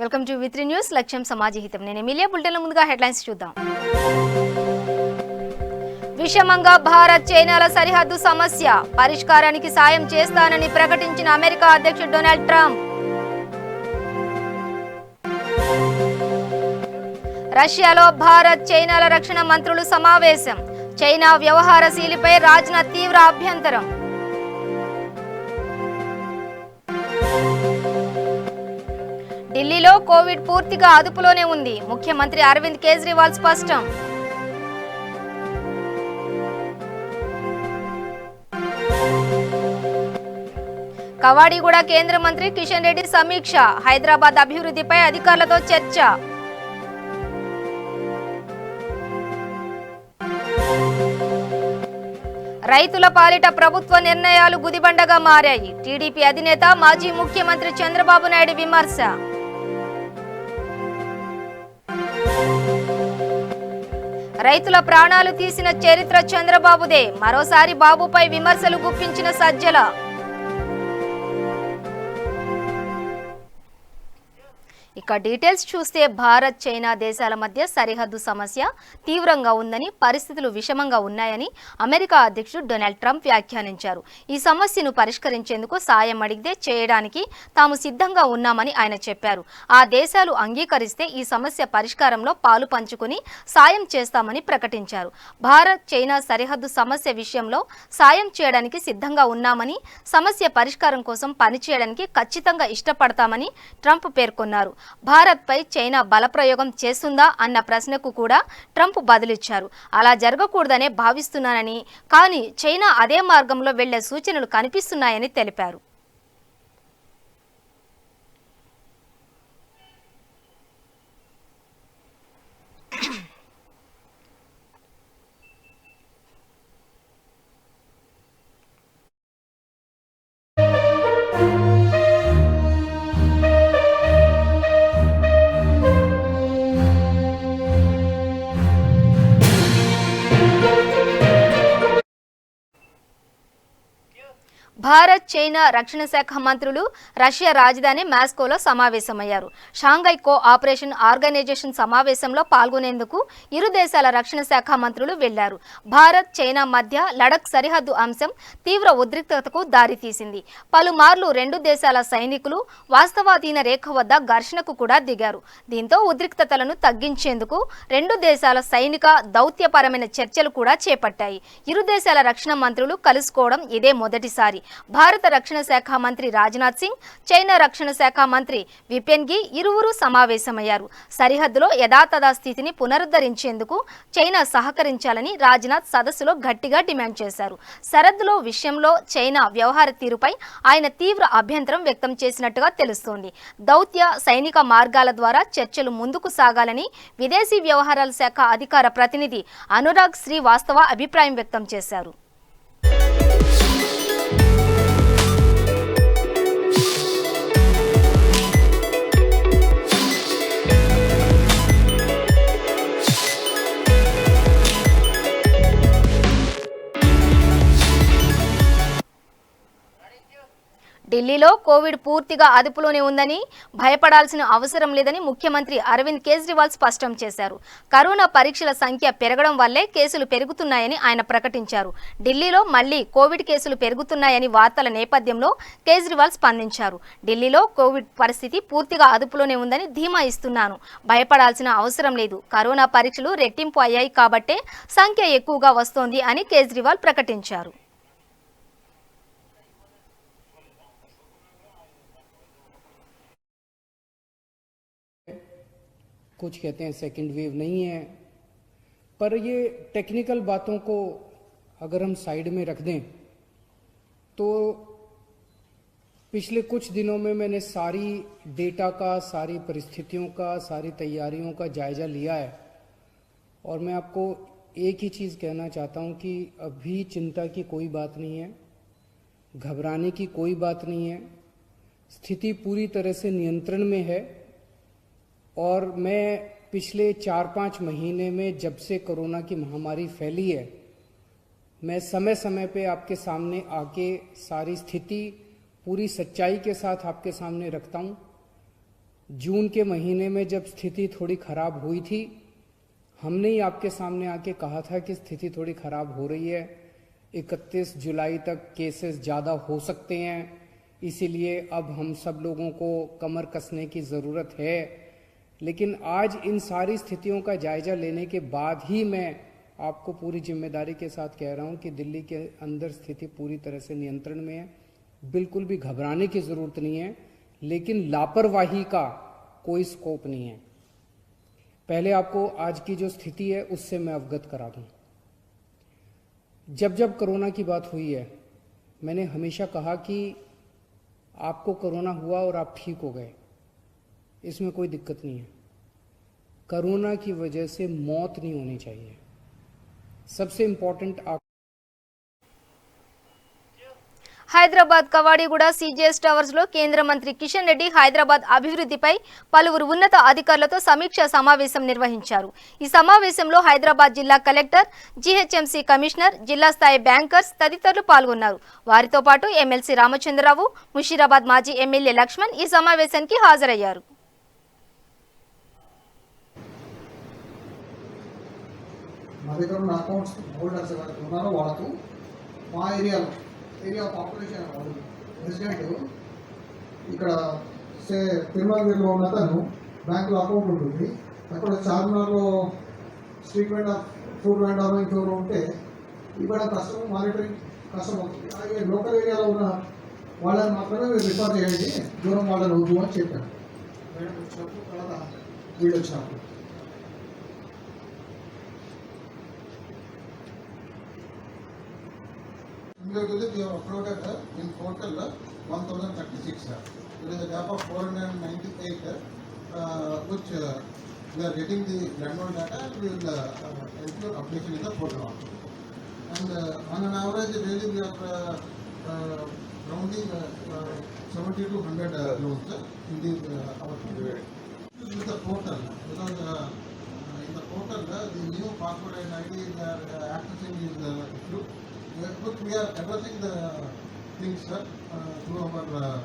Welcome to వి3 news లక్ష్యం సమాజహితం. నేను Emilia. బులెటిన్ల ముందుగా హెడ్లైన్స్ చూద్దాం. విషమంగా భారత్ చైనాల సరిహద్దు సమస్య, పరిష్కారానికి సాయం చేస్తానని ప్రకటించిన అమెరికా అధ్యక్షుడు డొనాల్డ్ ట్రంప్. రష్యాలో భారత్ చైనాల రక్షణ మంత్రులు సమావేశం, చైనా వ్యవహార శైలిపై రాజ్నాథ్ తీవ్ర అభ్యంతరం. ఢిల్లీలో కోవిడ్ పూర్తిగా అదుపులోనే ఉంది, ముఖ్యమంత్రి అరవింద్ కేజ్రీవాల్ స్పష్టం. కవాడిగూడ కేంద్ర మంత్రి కిషన్ రెడ్డి సమీక్ష, హైదరాబాద్ అభివృద్ధిపై అధికారులతో చర్చ. రైతుల పాలిట ప్రభుత్వ నిర్ణయాలు గుదిబండగా మారాయి, టీడీపీ అధినేత మాజీ ముఖ్యమంత్రి చంద్రబాబు నాయుడు విమర్శ. రైతుల ప్రాణాలు తీసిన చరిత్ర చంద్రబాబుదే, మరోసారి బాబుపై విమర్శలు గుప్పించిన సజ్జల. ఇక డీటెయిల్స్ చూస్తే భారత్ చైనా దేశాల మధ్య సరిహద్దు సమస్య తీవ్రంగా ఉందని, పరిస్థితులు విషమంగా ఉన్నాయని అమెరికా అధ్యక్షుడు డొనాల్డ్ ట్రంప్ వ్యాఖ్యానించారు. ఈ సమస్యను పరిష్కరించేందుకు సాయం అడిగితే చేయడానికి తాము సిద్ధంగా ఉన్నామని ఆయన చెప్పారు. ఆ దేశాలు అంగీకరిస్తే ఈ సమస్య పరిష్కారంలో పాలు పంచుకుని సాయం చేస్తామని ప్రకటించారు. భారత్ చైనా సరిహద్దు సమస్య విషయంలో సాయం చేయడానికి సిద్ధంగా ఉన్నామని, సమస్య పరిష్కారం కోసం పనిచేయడానికి ఖచ్చితంగా ఇష్టపడతామని ట్రంప్ పేర్కొన్నారు. భారత్పై చైనా బలప్రయోగం చేస్తుందా అన్న ప్రశ్నకు కూడా ట్రంప్ బదులిచ్చారు. అలా జరగకూడదనే భావిస్తున్నానని, కానీ చైనా అదే మార్గంలో వెళ్లే సూచనలు కనిపిస్తున్నాయని తెలిపారు. భారత్ చైనా రక్షణ శాఖ మంత్రులు రష్యా రాజధాని మాస్కోలో సమావేశమయ్యారు. షాంఘై కో ఆపరేషన్ ఆర్గనైజేషన్ సమావేశంలో పాల్గొనేందుకు ఇరు దేశాల రక్షణ శాఖ మంత్రులు వెళ్లారు. భారత్ చైనా మధ్య లడఖ్ సరిహద్దు అంశం తీవ్ర ఉద్రిక్తతకు దారితీసింది. పలుమార్లు రెండు దేశాల సైనికులు వాస్తవాధీన రేఖ వద్ద ఘర్షణకు కూడా దిగారు. దీంతో ఉద్రిక్తతలను తగ్గించేందుకు రెండు దేశాల సైనిక దౌత్యపరమైన చర్చలు కూడా చేపట్టాయి. ఇరు దేశాల రక్షణ మంత్రులు కలుసుకోవడం ఇదే మొదటిసారి. భారత రక్షణ శాఖ మంత్రి రాజ్నాథ్ సింగ్, చైనా రక్షణ శాఖ మంత్రి విపెన్గి ఇరువురు సమావేశమయ్యారు. సరిహద్దులో యథాతథ స్థితిని పునరుద్ధరించేందుకు చైనా సహకరించాలని రాజ్నాథ్ సదస్సులో గట్టిగా డిమాండ్ చేశారు. సరిహద్దులో విషయంలో చైనా వ్యవహార తీరుపై ఆయన తీవ్ర అభ్యంతరం వ్యక్తం చేసినట్టుగా తెలుస్తోంది. దౌత్య సైనిక మార్గాల ద్వారా చర్చలు ముందుకు సాగాలని విదేశీ వ్యవహారాల శాఖ అధికార ప్రతినిధి అనురాగ్ శ్రీవాస్తవ అభిప్రాయం వ్యక్తం చేశారు. ఢిల్లీలో కోవిడ్ పూర్తిగా అదుపులోనే ఉందని, భయపడాల్సిన అవసరం లేదని ముఖ్యమంత్రి అరవింద్ కేజ్రీవాల్ స్పష్టం చేశారు. కరోనా పరీక్షల సంఖ్య పెరగడం వల్లే కేసులు పెరుగుతున్నాయని ఆయన ప్రకటించారు. ఢిల్లీలో మళ్లీ కోవిడ్ కేసులు పెరుగుతున్నాయని వార్తల నేపథ్యంలో కేజ్రీవాల్ స్పందించారు. ఢిల్లీలో కోవిడ్ పరిస్థితి పూర్తిగా అదుపులోనే ఉందని ధీమా ఇస్తున్నాను, భయపడాల్సిన అవసరం లేదు. కరోనా పరీక్షలు రెట్టింపు అయ్యాయి కాబట్టే సంఖ్య ఎక్కువగా వస్తోంది అని కేజ్రీవాల్ ప్రకటించారు. कुछ कहते हैं सेकंड वेव नहीं है, पर ये टेक्निकल बातों को अगर हम साइड में रख दें तो पिछले कुछ दिनों में मैंने सारी डेटा का, सारी परिस्थितियों का, सारी तैयारियों का जायजा लिया है और मैं आपको एक ही चीज़ कहना चाहता हूँ कि अभी चिंता की कोई बात नहीं है, घबराने की कोई बात नहीं है। स्थिति पूरी तरह से नियंत्रण में है और मैं पिछले 4-5 महीने में जब से कोरोना की महामारी फैली है, मैं समय समय पे आपके सामने आके सारी स्थिति पूरी सच्चाई के साथ आपके सामने रखता हूँ जून के महीने में जब स्थिति थोड़ी खराब हुई थी, हमने ही आपके सामने आके कहा था कि स्थिति थोड़ी खराब हो रही है, 31 जुलाई तक केसेस ज़्यादा हो सकते हैं, इसीलिए अब हम सब लोगों को कमर कसने की ज़रूरत है। लेकिन आज इन सारी स्थितियों का जायजा लेने के बाद ही मैं आपको पूरी जिम्मेदारी के साथ कह रहा हूं कि दिल्ली के अंदर स्थिति पूरी तरह से नियंत्रण में है, बिल्कुल भी घबराने की ज़रूरत नहीं है, लेकिन लापरवाही का कोई स्कोप नहीं है। पहले आपको आज की जो स्थिति है उससे मैं अवगत करा दूं। जब जब कोरोना की बात हुई है, मैंने हमेशा कहा कि आपको कोरोना हुआ और आप ठीक हो गए, इसमें कोई दिक्कत नहीं है। कोरोना की वजह से मौत नहीं होनी चाहिए। सबसे इंपॉर्टेंट आप హైదరాబాద్ కవాడిగూడ సిజిఎస్ టవర్స్ లో కేంద్ర మంత్రి కిషన్ రెడ్డి హైదరాబాద్ అభివృద్ధిపై పలువురు ఉన్నత అధికారులతో సమీక్షా సమావేశం నిర్వహించారు. ఈ సమావేశంలో హైదరాబాద్ జిల్లా కలెక్టర్, జీహెచ్ఎంసీ కమిషనర్, జిల్లా స్థాయి బ్యాంకర్స్ తదితరులు పాల్గొన్నారు. వారితో పాటు ఎమ్మెల్సీ రామచంద్రరావు, ముషీరాబాద్ మాజీ ఎమ్మెల్యే లక్ష్మణ్ ఈ సమావేశానికి హాజరయ్యారు. ఏరియా పాపులేషన్ రెసిడెంట్ ఇక్కడ సే తిరుమలగిరిలో ఉన్న తను బ్యాంకులో అకౌంట్ ఉంటుంది. అక్కడ చార్మినార్లో స్ట్రీట్ వెండర్, ఫుడ్ వెండర్ ఇంకెవరు ఉంటే ఇవ్వడం కష్టం, మానిటరింగ్ కష్టం అవుతుంది. అలాగే లోకల్ ఏరియాలో ఉన్న వాళ్ళని మాత్రమే మీరు రిఫర్ చేయండి, దూరం వాళ్ళని వద్దు అని చెప్పాను. మేడం వచ్చినప్పుడు తర్వాత వీళ్ళు వచ్చినప్పుడు Cumulatively, we have uploaded in total 1036. There is a gap of 498, which we are getting the landlord data and we will ensure updation in the portal. And on an average, daily we are rounding 70 to 100 loans in the our period. This is the portal, because in the portal the new password and ID they are accessing is issue. But we are addressing the things through our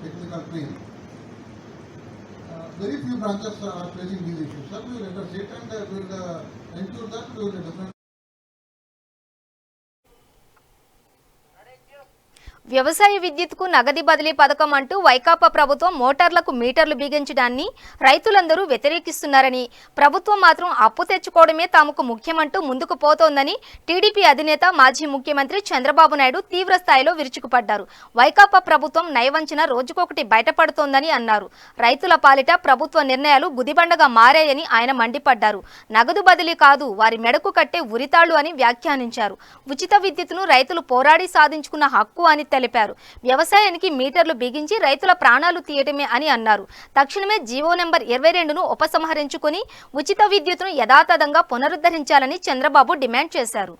technical team. Very few branches are facing these issues. Sir, we will address it and we will ensure that we will definitely. వ్యవసాయ విద్యుత్కు నగదు బదిలీ పథకం అంటూ వైకాపా ప్రభుత్వం మోటార్లకు మీటర్లు బిగించడాన్ని రైతులందరూ వ్యతిరేకిస్తున్నారని, ప్రభుత్వం మాత్రం అప్పు తెచ్చుకోవడమే తమకు ముఖ్యమంటూ ముందుకు పోతోందని టీడీపీ అధినేత మాజీ ముఖ్యమంత్రి చంద్రబాబు నాయుడు తీవ్ర స్థాయిలో విరుచుకుపడ్డారు. వైకాపా ప్రభుత్వం నయవంచన రోజుకొకటి బయటపడుతోందని అన్నారు. రైతుల పాలిట ప్రభుత్వ నిర్ణయాలు గుదిబండగా మారాయని ఆయన మండిపడ్డారు. నగదు బదిలీ కాదు, వారి మెడకు కట్టే ఉరితాళ్లు అని వ్యాఖ్యానించారు. ఉచిత విద్యుత్తును రైతులు పోరాడి సాధించుకున్న హక్కు అని తెలిపారు. వ్యవసాయానికి మీటర్లు బిగించి రైతుల ప్రాణాలు తీయటమే అని అన్నారు. తక్షణమే జీవో నెంబర్ 22ను ఉపసంహరించుకుని ఉచిత విద్యుత్తును యథాతథంగా పునరుద్ధరించాలని చంద్రబాబు డిమాండ్ చేశారు.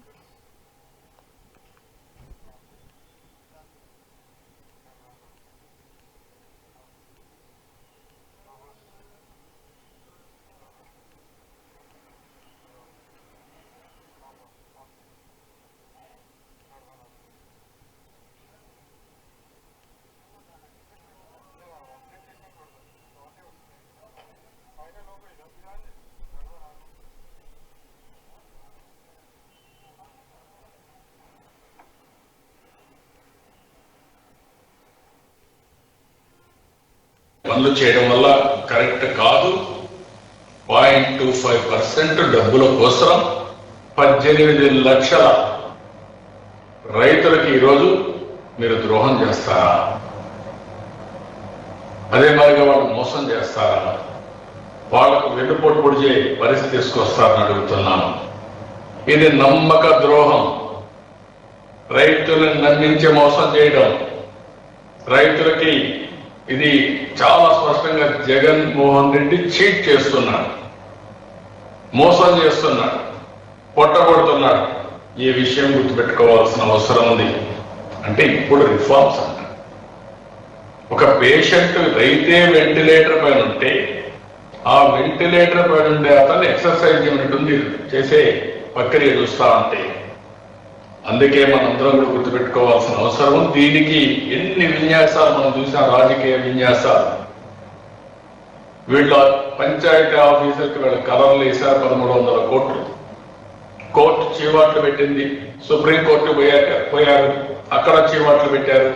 పనులు చేయడం వల్ల కరెక్ట్ కాదు. 0.25% డబ్బుల కోసం 18 లక్షల రైతులకి ఈరోజు మీరు ద్రోహం చేస్తారా? అదే మరిగా వాళ్ళు మోసం చేస్తారా? వాళ్లకు వెన్నుపోటు పొడిచే పరిస్థితి తీసుకొస్తారని అడుగుతున్నాను. ఇది నమ్మక ద్రోహం. రైతులను నమ్మించి మోసం చేయడం, రైతులకి ఇది చాలా స్పష్టంగా జగన్మోహన్ రెడ్డి చీట్ చేస్తున్నాడు, మోసం చేస్తున్నాడు, పొట్టగొడుతున్నాడు. ఈ విషయం గుర్తుపెట్టుకోవాల్సిన అవసరం ఉంది. అంటే ఇప్పుడు రిఫార్మ్స్ అంట. ఒక పేషెంట్ రైతే వెంటిలేటర్ పైన ఉంటే ఆ వెంటిలేటర్ పైన ఉండే అతను ఎక్సర్సైజ్ యూనిట్ చేసే ప్రక్రియ చూస్తా ఉంటే, అందుకే మనందరం కూడా గుర్తుపెట్టుకోవాల్సిన అవసరం. దీనికి ఎన్ని విన్యాసాలు మనం చూసాం, రాజకీయ విన్యాసాలు. వీళ్ళ పంచాయతీ ఆఫీసర్కి వీళ్ళ కలర్లు వేశారు 1300 కోట్లు. కోర్టు చీవాట్లు పెట్టింది, సుప్రీంకోర్టు పోయారు, అక్కడ చీవాట్లు పెట్టారు.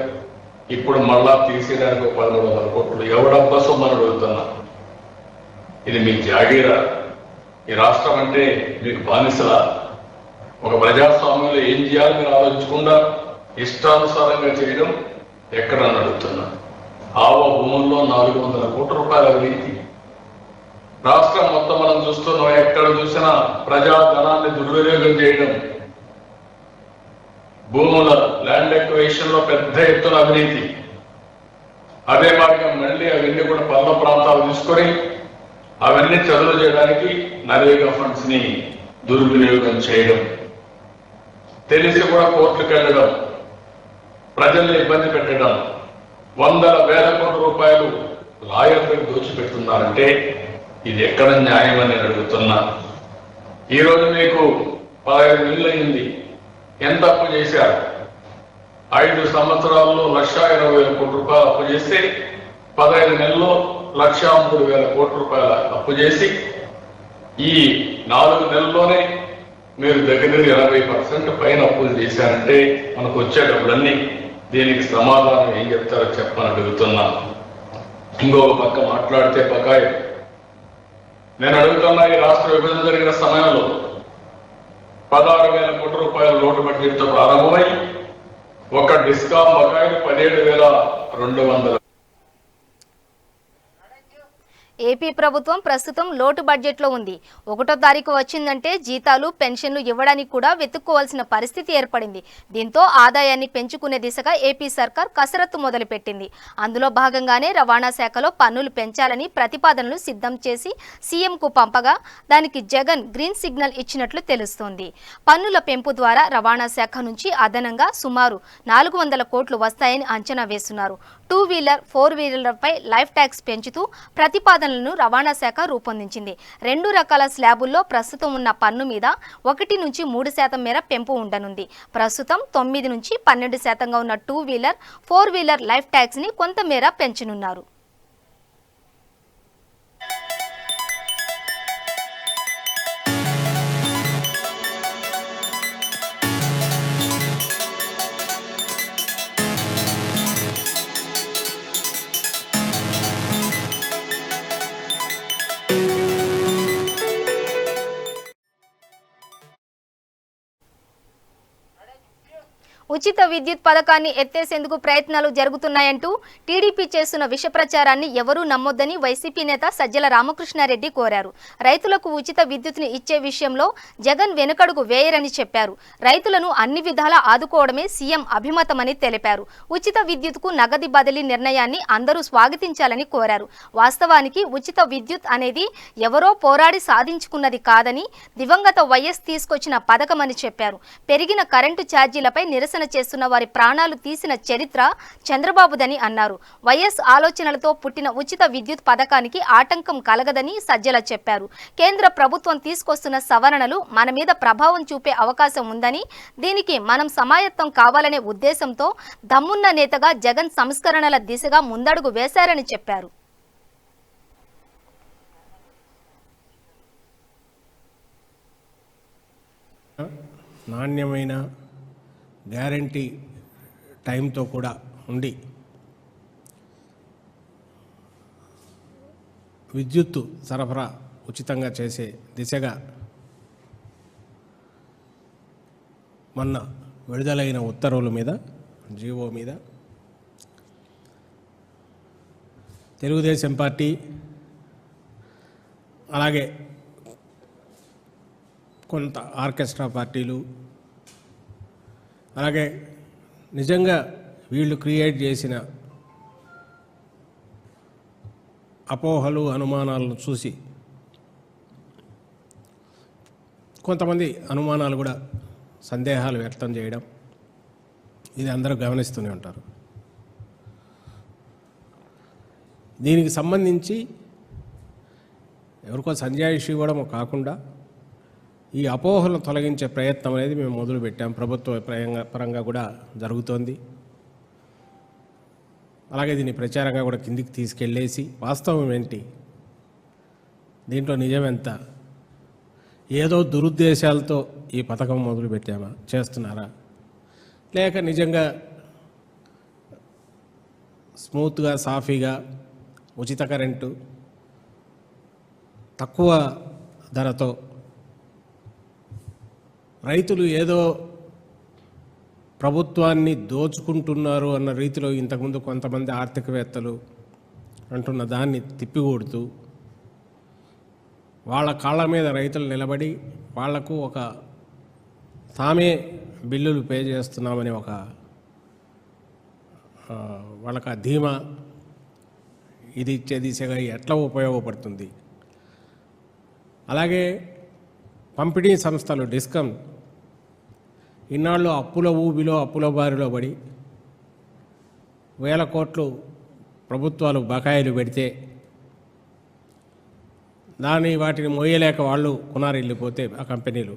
ఇప్పుడు మళ్ళా తీసేయడానికి 1300 కోట్లు ఎవడబ్బా సొమ్మని అడుగుతున్నా. ఇది మీ జాగీరా? ఈ రాష్ట్రం అంటే మీకు బానిసలా? ఒక ప్రజాస్వామ్యంలో ఏం చేయాలి మీరు ఆలోచించకుండా ఇష్టానుసారంగా చేయడం ఎక్కడని అడుగుతున్నా. ఆవ భూముల్లో 400 కోట్ల రూపాయల అవినీతి. రాష్ట్రం మొత్తం మనం చూస్తున్నాం, ఎక్కడ చూసినా ప్రజాధనాన్ని దుర్వినియోగం చేయడం, భూముల ల్యాండ్ ఎక్విజిషన్ లో పెద్ద ఎత్తున అవినీతి. అదే మార్గం మళ్ళీ అవన్నీ కూడా పల్ల ప్రాంతాలు తీసుకొని అవన్నీ చదువు చేయడానికి నరేగా ఫండ్స్ ని దుర్వినియోగం చేయడం, తెలిసి కూడా కోర్టుకు వెళ్ళడం, ప్రజల్ని ఇబ్బంది పెట్టడం, వందల వేల కోట్ల రూపాయలు లాయర్లకు దోచిపెడుతున్నారంటే ఇది ఎక్కడ న్యాయం అని అడుగుతున్నా. ఈరోజు మీకు 15 నెలలు అయింది. ఎంత అప్పు చేశారు? 5 సంవత్సరాల్లో 1,20,000 కోట్ల రూపాయలు అప్పు చేస్తే 15 నెలల్లో 1,03,000 కోట్ల రూపాయల అప్పు చేసి ఈ 4 నెలల్లోనే మీరు దగ్గర 20% పైన అప్పులు చేశారంటే మనకు వచ్చే డబ్బులన్నీ దీనికి సమాధానం ఏం చెప్తారో చెప్పని అడుగుతున్నా. ఇంకొక పక్క మాట్లాడితే బకాయి. నేను అడుగుతున్నా, ఈ రాష్ట్ర విభజన జరిగిన సమయంలో 16,000 కోట్ల రూపాయల లోటు బడ్జెట్తో ప్రారంభమై ఒక డిస్కామ్ బకాయిలు 17,200. ఏపీ ప్రభుత్వం ప్రస్తుతం లోటు బడ్జెట్లో ఉంది. 1వ తారీఖు వచ్చిందంటే జీతాలు, పెన్షన్లు ఇవ్వడానికి కూడా వెతుక్కోవాల్సిన పరిస్థితి ఏర్పడింది. దీంతో ఆదాయాన్ని పెంచుకునే దిశగా ఏపీ సర్కార్ కసరత్తు మొదలుపెట్టింది. అందులో భాగంగానే రవాణా శాఖలో పన్నులు పెంచాలని ప్రతిపాదనలు సిద్ధం చేసి సీఎంకు పంపగా దానికి జగన్ గ్రీన్ సిగ్నల్ ఇచ్చినట్లు తెలుస్తోంది. పన్నుల పెంపు ద్వారా రవాణా శాఖ నుంచి అదనంగా సుమారు 400 కోట్లు వస్తాయని అంచనా వేస్తున్నారు. 2 వీలర్ 4 వీలర్లపై లైఫ్ ట్యాక్స్ పెంచుతూ ప్రతిపాదనలను రవాణా శాఖ రూపొందించింది. 2 రకాల స్లాబుల్లో ప్రస్తుతం ఉన్న పన్ను మీద 1 నుంచి 3% మేర పెంపు ఉండనుంది. ప్రస్తుతం 9 నుంచి 12% ఉన్న 2 వీలర్ 4 వీలర్ లైఫ్ ట్యాక్స్ ని కొంతమేర పెంచనున్నారు. ఉచిత విద్యుత్ పథకాన్ని ఎత్తేసేందుకు ప్రయత్నాలు జరుగుతున్నాయంటూ టీడీపీ చేస్తున్న విష ప్రచారాన్ని ఎవరూ నమ్మొద్దని వైసీపీ నేత సజ్జల రామకృష్ణారెడ్డి కోరారు. రైతులకు ఉచిత విద్యుత్ని ఇచ్చే విషయంలో జగన్ వెనుకడుగు వేయరని చెప్పారు. రైతులను అన్ని విధాలా ఆదుకోవడమే సీఎం అభిమతమని తెలిపారు. ఉచిత విద్యుత్కు నగదు బదిలీ నిర్ణయాన్ని అందరూ స్వాగతించాలని కోరారు. వాస్తవానికి ఉచిత విద్యుత్ అనేది ఎవరో పోరాడి సాధించుకున్నది కాదని, దివంగత వైఎస్ తీసుకొచ్చిన పథకమని చెప్పారు. పెరిగిన కరెంటు ఛార్జీలపై నిరసన చేస్తున్న వారి ప్రాణాలు తీసిన చరిత్ర చంద్రబాబుదని అన్నారు. వైఎస్ ఆలోచనలతో పుట్టిన ఉచిత విద్యుత్ పథకానికి ఆటంకం కలగదని సజ్జల చెప్పారు. కేంద్ర ప్రభుత్వం తీసుకొస్తున్న సవరణలు మన మీద ప్రభావం చూపే అవకాశం ఉందని, దీనికి మనం సమాయత్తం కావాలనే ఉద్దేశంతో దమ్మున్న నేతగా జగన్ సంస్కరణల దిశగా ముందడుగు వేశారని చెప్పారు. నాణ్యమైన గ్యారంటీ టైంతో కూడా ఉండి విద్యుత్తు సరఫరా ఉచితంగా చేసే దిశగా మొన్న విడుదలైన ఉత్తర్వుల మీద, జీవో మీద తెలుగుదేశం పార్టీ అలాగే కొంత ఆర్కెస్ట్రా పార్టీలు, అలాగే నిజంగా వీళ్ళు క్రియేట్ చేసిన అపోహలు, అనుమానాలను చూసి కొంతమంది అనుమానాలు కూడా, సందేహాలు వ్యక్తం చేయడం, ఇది అందరూ గమనిస్తూనే ఉంటారు. దీనికి సంబంధించి ఎవరికో సంజాయిషి ఇవ్వడం కాకుండా ఈ అపోహలను తొలగించే ప్రయత్నం అనేది మేము మొదలుపెట్టాం. ప్రభుత్వ పరంగా కూడా జరుగుతోంది. అలాగే దీన్ని ప్రచారంగా కూడా కిందికి తీసుకెళ్ళేసి వాస్తవం ఏంటి, దీంట్లో నిజమెంత? ఏదో దురుద్దేశాలతో ఈ పథకం మొదలుపెట్టామా, చేస్తున్నారా, లేక నిజంగా స్మూత్గా సాఫీగా ఉచిత కరెంటు తక్కువ ధరతో రైతులు ఏదో ప్రభుత్వాన్ని దోచుకుంటున్నారు అన్న రీతిలో ఇంతకుముందు కొంతమంది ఆర్థికవేత్తలు అంటున్న దాన్ని తిప్పికొడుతూ వాళ్ళ కాళ్ళ మీద రైతులు నిలబడి వాళ్లకు ఒక తామే బిల్లులు పే చేస్తున్నామని ఒక వాళ్ళకి ఆ ధీమా ఇది ఇచ్చే దిశగా ఎట్లా ఉపయోగపడుతుంది? అలాగే పంపిణీ సంస్థలు డిస్కమ్ ఇన్నాళ్ళు అప్పుల ఊబిలో అప్పుల బారిలో పడి వేల కోట్లు ప్రభుత్వాలు బకాయిలు పెడితే వాటిని మోయలేక వాళ్ళు కొనారెళ్ళిపోతే ఆ కంపెనీలు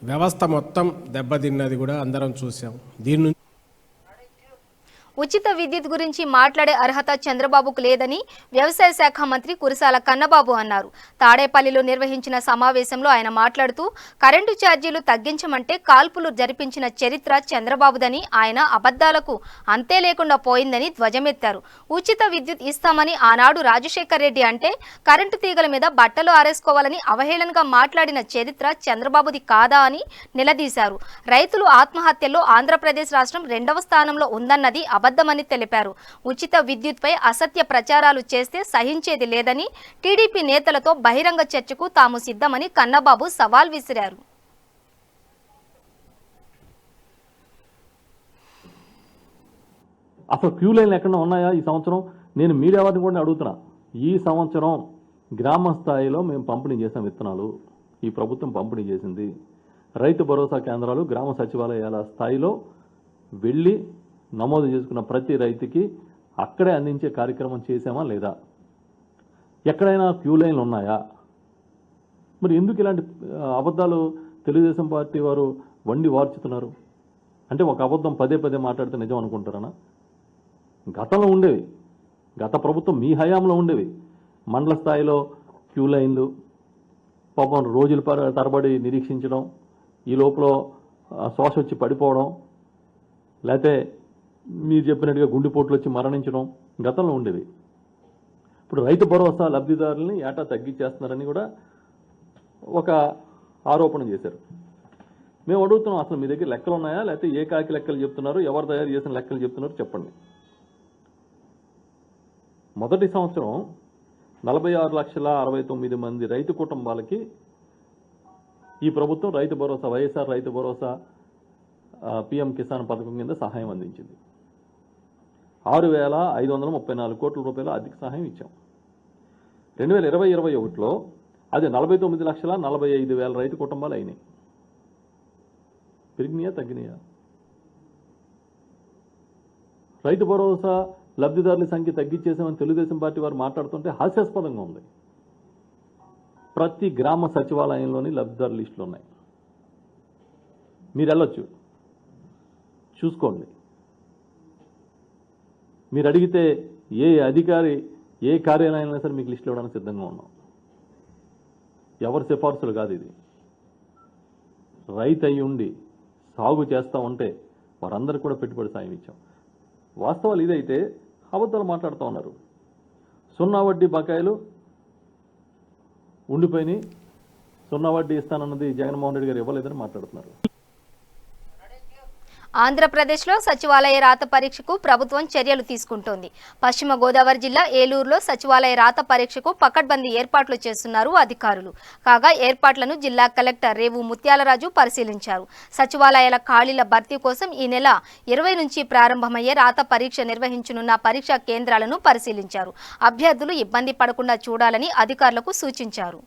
వ్యవస్థ మొత్తం దెబ్బతిన్నది కూడా అందరం చూసాం. దీని ఉచిత విద్యుత్ గురించి మాట్లాడే అర్హత చంద్రబాబుకు లేదని వ్యవసాయ శాఖ మంత్రి కురసాల కన్నబాబు అన్నారు. తాడేపల్లిలో నిర్వహించిన సమావేశంలో ఆయన మాట్లాడుతూ కరెంటు ఛార్జీలు తగ్గించమంటే కాల్పులు జరిపించిన చరిత్ర చంద్రబాబుదని, ఆయన అబద్ధాలకు అంతే లేకుండా పోయిందని ధ్వజమెత్తారు. ఉచిత విద్యుత్ ఇస్తామని ఆనాడు రాజశేఖర్ రెడ్డి అంటే కరెంటు తీగల మీద బట్టలు ఆరేసుకోవాలని అవహేళనగా మాట్లాడిన చరిత్ర చంద్రబాబుది కాదా అని నిలదీశారు. రైతులు ఆత్మహత్యల్లో ఆంధ్రప్రదేశ్ రాష్ట్రం 2వ స్థానంలో ఉందన్నది అబద్ధమని తెలిపారు. ఉచిత విద్యుత్పై అసత్య ప్రచారాలు చేస్తే సహించేది లేదని, టీడీపీ నేతలతో బహిరంగ చర్చకు తాము సిద్ధమని కన్నబాబు సవాల్ విసిరారు. అసలు క్యూ లైన్లు ఎక్కడ ఉన్నాయా ఈ సంవత్సరం? నేను మీడియా వారిని కూడా అడుగుతున్నా. ఈ సంవత్సరం గ్రామ స్థాయిలో మేము పంపిణీ చేసాం విత్తనాలు, ఈ ప్రభుత్వం పంపిణీ చేసింది. రైతు భరోసా కేంద్రాలు గ్రామ సచివాలయాల స్థాయిలో వెళ్ళి నమోదు చేసుకున్న ప్రతి రైతుకి అక్కడే అందించే కార్యక్రమం చేసామా లేదా? ఎక్కడైనా క్యూ లైన్లు ఉన్నాయా? మరి ఎందుకు ఇలాంటి అబద్ధాలు తెలుగుదేశం పార్టీ వారు వండి వార్చుతున్నారు? అంటే ఒక అబద్ధం పదే పదే మాట్లాడితే నిజం అనుకుంటారనా? గతంలో ఉండేవి, గత ప్రభుత్వం మీ హయాంలో ఉండేవి. మండల స్థాయిలో క్యూ లైన్లు, పాపం రోజుల తరబడి నిరీక్షించడం, ఈ లోపల శ్వాస వచ్చి పడిపోవడం, లేకపోతే మీరు చెప్పినట్టుగా గుండెపోట్లు వచ్చి మరణించడం గతంలో ఉండేవి. ఇప్పుడు రైతు భరోసా లబ్ధిదారులని ఏటా తగ్గించేస్తున్నారని కూడా ఒక ఆరోపణ చేశారు. మేము అడుగుతున్నాం, అసలు మీ దగ్గర లెక్కలు ఉన్నాయా, లేకపోతే ఏ కాకి లెక్కలు చెప్తున్నారు, ఎవరు తయారు చేసిన లెక్కలు చెప్తున్నారు చెప్పండి. మొదటి సంవత్సరం 46,69,000 మంది రైతు కుటుంబాలకి ఈ ప్రభుత్వం రైతు భరోసా, వైఎస్ఆర్ రైతు భరోసా, పిఎం కిసాన్ పథకం కింద సహాయం అందించింది. 6,534 కోట్ల రూపాయల ఆర్థిక సహాయం ఇచ్చాం. 2020-21లో అది 49,45,000 రైతు కుటుంబాలు అయినాయి. పెరిగినాయా తగ్గినాయా? రైతు భరోసా లబ్ధిదారుల సంఖ్య తగ్గించేసామని తెలుగుదేశం పార్టీ వారు మాట్లాడుతుంటే హాస్యాస్పదంగా ఉంది. ప్రతి గ్రామ సచివాలయంలోని లబ్ధిదారుల లిస్టులు ఉన్నాయి, మీరు వెళ్ళొచ్చు చూసుకోండి. మీరు అడిగితే ఏ అధికారి ఏ కార్యాలయంలో సరే మీకు లిస్టులు ఇవ్వడానికి సిద్ధంగా ఉన్నాం. ఎవరి సిఫార్సులు కాదు ఇది. రైతు అయి ఉండి సాగు చేస్తూ ఉంటే వారందరికీ కూడా పెట్టుబడి సాయం ఇచ్చాం. వాస్తవాలు ఇదైతే అబద్ధాలు మాట్లాడుతూ ఉన్నారు. 0 వడ్డీ బకాయిలు ఉండిపోయినాయి, 0 వడ్డీ ఇస్తానన్నది జగన్మోహన్ రెడ్డి గారు ఇవ్వలేదని మాట్లాడుతున్నారు. ఆంధ్రప్రదేశ్లో సచివాలయ రాత పరీక్షకు ప్రభుత్వం చర్యలు తీసుకుంటోంది. పశ్చిమ గోదావరి జిల్లా ఏలూరులో సచివాలయ రాత పరీక్షకు పకడ్బందీ ఏర్పాట్లు చేస్తున్నారు అధికారులు. కాగా ఏర్పాట్లను జిల్లా కలెక్టర్ రేవు ముత్యాలరాజు పరిశీలించారు. సచివాలయాల ఖాళీల భర్తీ కోసం ఈ నెల 20 నుంచి ప్రారంభమయ్యే రాత పరీక్ష నిర్వహించనున్న పరీక్షా కేంద్రాలను పరిశీలించారు. అభ్యర్థులు ఇబ్బంది పడకుండా చూడాలని అధికారులకు సూచించారు.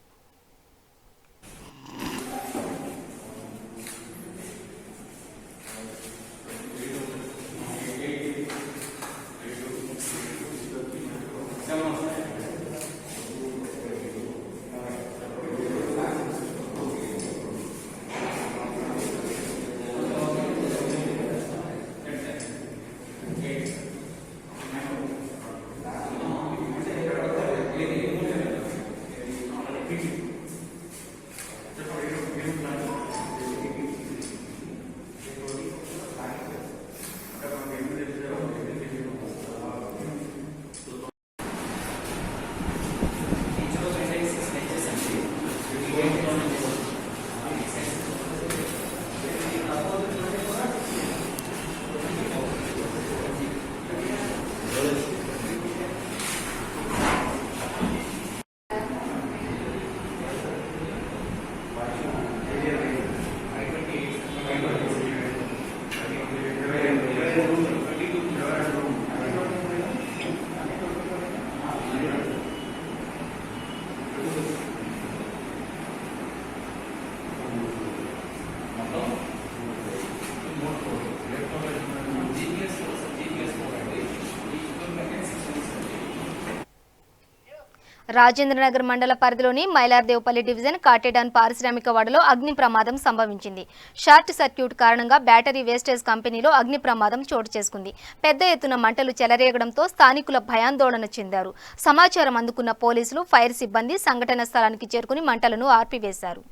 రాజేంద్రనగర్ మండల పరిధిలోని మైలార్దేవపల్లి డివిజన్ కాటేడాన్ పారిశ్రామిక వాడలో అగ్ని ప్రమాదం సంభవించింది. షార్ట్ సర్క్యూట్ కారణంగా బ్యాటరీ వేస్టేజ్ కంపెనీలో అగ్ని ప్రమాదం చోటు చేసుకుంది. పెద్ద ఎత్తున మంటలు చెలరేగడంతో స్థానికుల భయాందోళన చెందారు. సమాచారం అందుకున్న పోలీసులు, ఫైర్ సిబ్బంది సంఘటన స్థలానికి చేరుకుని మంటలను ఆర్పివేశారు.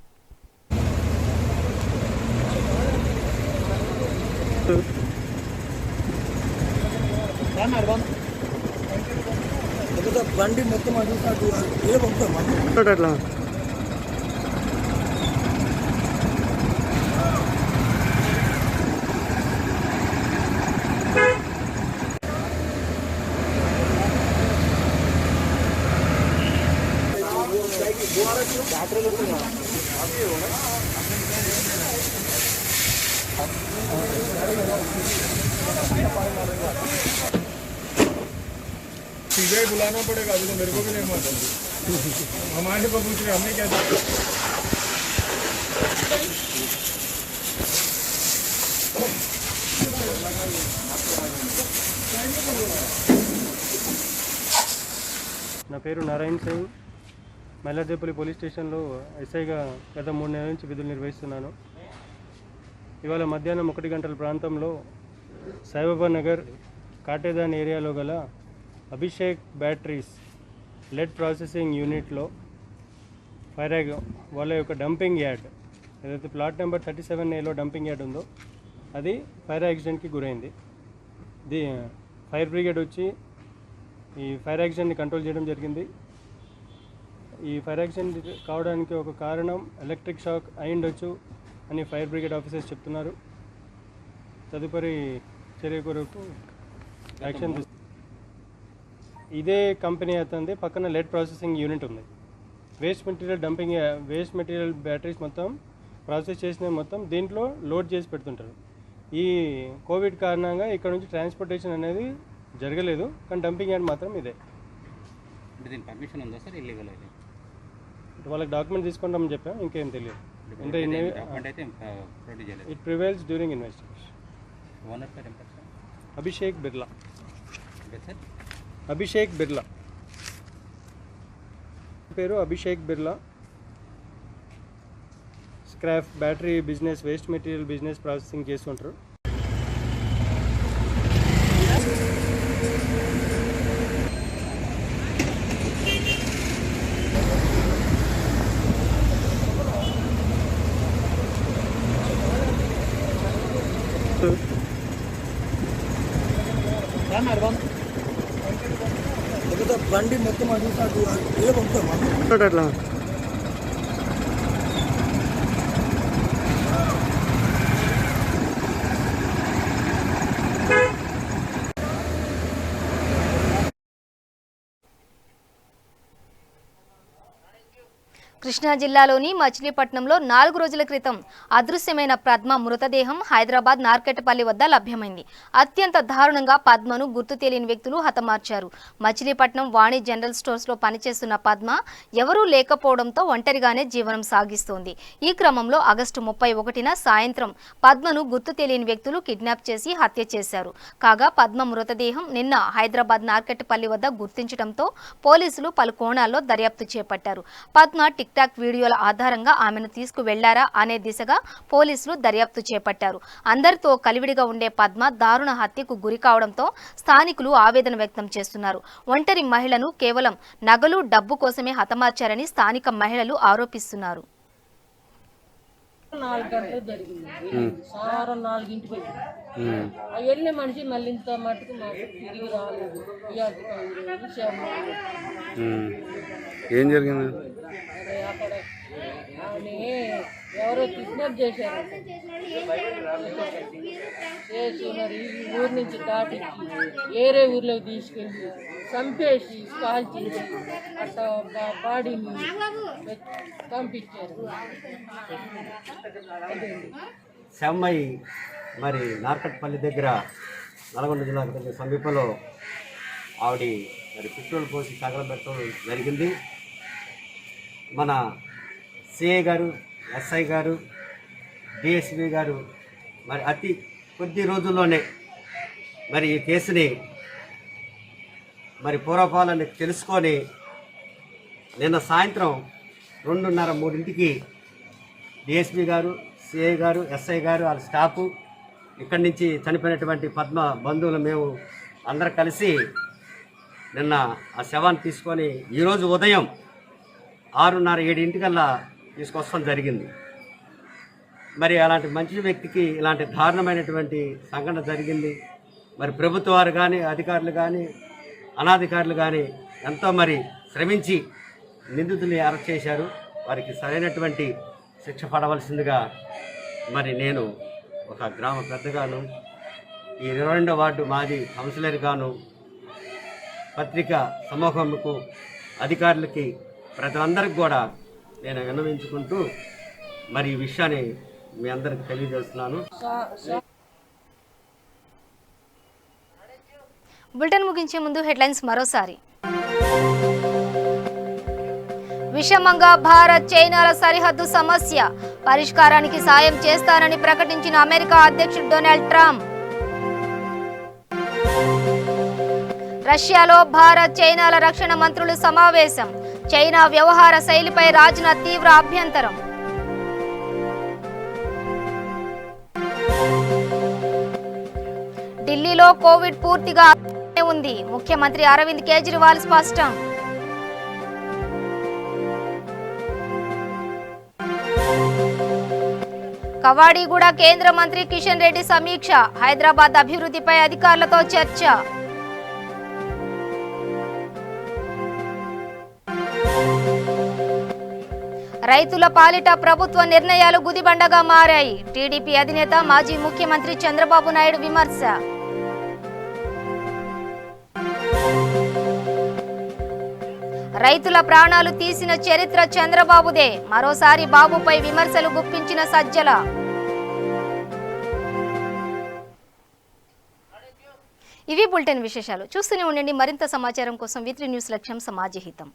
బండి మొత్తం అట్లా सीधे बुलाना पड़ेगा, अभी तो मेरे को भी नहीं मालूम। हमारे को पूछ रहे, हमने क्या दिया? నా పేరు నారాయణ సింగ్. మైలార్దేపల్లి పోలీస్ స్టేషన్లో ఎస్ఐగా గత 3 నెలల నుంచి విధులు నిర్వహిస్తున్నాను. ఇవాళ మధ్యాహ్నం 1 గంటల ప్రాంతంలో సాయిబాబా నగర్ కాటేదాన్ ఏరియాలో గల అభిషేక్ బ్యాటరీస్ లెడ్ ప్రాసెసింగ్ యూనిట్లో ఫైర్ వాళ్ళ యొక్క డంపింగ్ యార్డ్ ఏదైతే ప్లాట్ నెంబర్ 37Aలో డంపింగ్ యార్డ్ ఉందో అది ఫైర్ యాక్సిడెంట్కి గురైంది. ఫైర్ బ్రిగేడ్ వచ్చి ఈ ఫైర్ యాక్సిడెంట్ని కంట్రోల్ చేయడం జరిగింది. ఈ ఫైర్ యాక్సిడెంట్ కావడానికి ఒక కారణం ఎలక్ట్రిక్ షాక్ అయిండొచ్చు అని ఫైర్ బ్రిగేడ్ ఆఫీసర్స్ చెప్తున్నారు. తదుపరి చర్య కొరకు యాక్షన్ ఇదే కంపెనీ అవుతుంది. పక్కన లెడ్ ప్రాసెసింగ్ యూనిట్ ఉంది. వేస్ట్ మెటీరియల్ బ్యాటరీస్ మొత్తం ప్రాసెస్ చేసిన మొత్తం దీంట్లో లోడ్ చేసి పెడుతుంటారు. ఈ కోవిడ్ కారణంగా ఇక్కడ నుంచి ట్రాన్స్పోర్టేషన్ అనేది జరగలేదు, కానీ డంపింగ్ యార్డ్ మాత్రం ఇదే. దీని పర్మిషన్ ఉందా సార్? ఇల్లీగల్ అయితే వాళ్ళకి డాక్యుమెంట్ తీసుకుంటామని చెప్పాం, ఇంకేం తెలియదు. అంటే it prevails during investigation. Owner పేరు ఎంత సార్? అభిషేక్ బిర్లా. సార్ అభిషేక్ బిర్లా పేరు Abhishek Birla. Scrap battery business, waste material business processing చేస్తుంటారు. బండి మొత్తం అట్లా కృష్ణా జిల్లాలోని మచిలీపట్నంలో 4 రోజుల క్రితం అదృశ్యమైన పద్మ మృతదేహం హైదరాబాద్ నార్కెట్పల్లి వద్ద లభ్యమైంది. అత్యంత దారుణంగా పద్మను గుర్తు తెలియని వ్యక్తులు హతమార్చారు. మచిలీపట్నం వాణి జనరల్ స్టోర్స్లో పనిచేస్తున్న పద్మ ఎవరూ లేకపోవడంతో ఒంటరిగానే జీవనం సాగిస్తోంది. ఈ క్రమంలో ఆగస్టు 31న సాయంత్రం పద్మను గుర్తు తెలియని వ్యక్తులు కిడ్నాప్ చేసి హత్య చేశారు. కాగా పద్మ మృతదేహం నిన్న హైదరాబాద్ నార్కెట్పల్లి వద్ద గుర్తించడంతో పోలీసులు పలు కోణాల్లో దర్యాప్తు చేపట్టారు. పద్మ టిక్ టాక్ వీడియోల ఆధారంగా ఆమెను తీసుకువెళ్లారా అనే దిశగా పోలీసులు దర్యాప్తు చేపట్టారు. అందరితో కలివిడిగా ఉండే పద్మ దారుణ హత్యకు గురి కావడంతో స్థానికులు ఆవేదన వ్యక్తం చేస్తున్నారు. ఒంటరి మహిళను కేవలం నగలు, డబ్బు కోసమే హతమార్చారని స్థానిక మహిళలు ఆరోపిస్తున్నారు. 4 గంటలు జరిగింది. సారం 4ంటికి వెళ్ళిన మనిషి మళ్ళీ ఇంత మటుకు మాకు తిరిగి రాలేదు. ఏం జరిగింది? అక్కడ ఎవరో కిడ్నాప్ చేశారు. చేస్తున్నారు. ఈ ఊరు నుంచి దాటించి వేరే ఊర్లోకి తీసుకెళ్ళి చంపేసి కాల్చి అట్లా బాడీని పంపించారు. శమ్మయ్య మరి నార్కట్పల్లి దగ్గర నల్గొండ జిల్లా సమీపంలో ఆవిడ మరి పెట్రోల్ పోసి తగలబెట్టడం జరిగింది. మన సిఐ గారు, ఎస్ఐ గారు, డిఎస్పి గారు మరి అతి కొద్ది రోజుల్లోనే మరి ఈ కేసుని మరి పూర్వపాలని తెలుసుకొని నిన్న సాయంత్రం 2:30-3 డిఎస్పీ గారు, సిఐ గారు, ఎస్ఐ గారు, వాళ్ళ స్టాఫు, ఇక్కడి నుంచి చనిపోయినటువంటి పద్మ బంధువులు మేము అందరం కలిసి నిన్న ఆ శవాన్ని తీసుకొని ఈరోజు ఉదయం 6:30-7 తీసుకొస్తాం జరిగింది. మరి అలాంటి మంచి వ్యక్తికి ఇలాంటి దారుణమైనటువంటి సంఘటన జరిగింది. మరి ప్రభుత్వ వారు కానీ, అధికారులు కానీ, అనాధికారులు కానీ ఎంతో మరి శ్రమించి నిందితుల్ని అరెస్ట్ చేశారు. వారికి సరైనటువంటి శిక్ష పడవలసిందిగా మరి నేను ఒక గ్రామ పెద్దగాను, ఈ 22వ వార్డు మాజీ కౌన్సిలర్గాను, పత్రికా సమూహంకు, అధికారులకి, ప్రజలందరికీ కూడా నేను విన్నవించుకుంటూ మరి ఈ విషయాన్ని మీ అందరికి తెలియజేస్తున్నాను. బులెటిన్ ముగించే ముందు హెడ్లైన్స్ మరోసారి. విషమంగా భారత్ చైనాల సరిహద్దు సమస్య, పరిష్కారానికి సాయం చేస్తానని ప్రకటించిన అమెరికా అధ్యక్షుడు డొనాల్డ్ ట్రంప్. రష్యాలో భారత్ చైనాల రక్షణ మంత్రుల సమావేశం, చైనా వ్యవహార శైలిపై రాజ్నాథ్ తీవ్ర అభ్యంతరం. ఢిల్లీలో కోవిడ్ పూర్తిగా ఉంది, ముఖ్యమంత్రి అరవింద్ కేజ్రీవాల్ స్పష్టం. కవాడిగూడ కేంద్ర మంత్రి కిషన్ రెడ్డి సమీక్ష, హైదరాబాద్ అభివృద్ధిపై అధికారులతో చర్చ. రైతుల పాలిట ప్రభుత్వ నిర్ణయాలు గుదిబండగా మారాయి, టీడీపీ అధినేత మాజీ ముఖ్యమంత్రి చంద్రబాబు నాయుడు విమర్శ. రైతుల ప్రాణాలు తీసిన చరిత్ర చంద్రబాబుదే, మరోసారి బాబుపై విమర్శలు గుప్పించిన సజ్జల. ఇవి బులెటిన్ విశేషాలు. చూస్తూనే ఉండండి. మరింత సమాచారం కోసం V3 న్యూస్ లక్ష్యం సమాజహితం.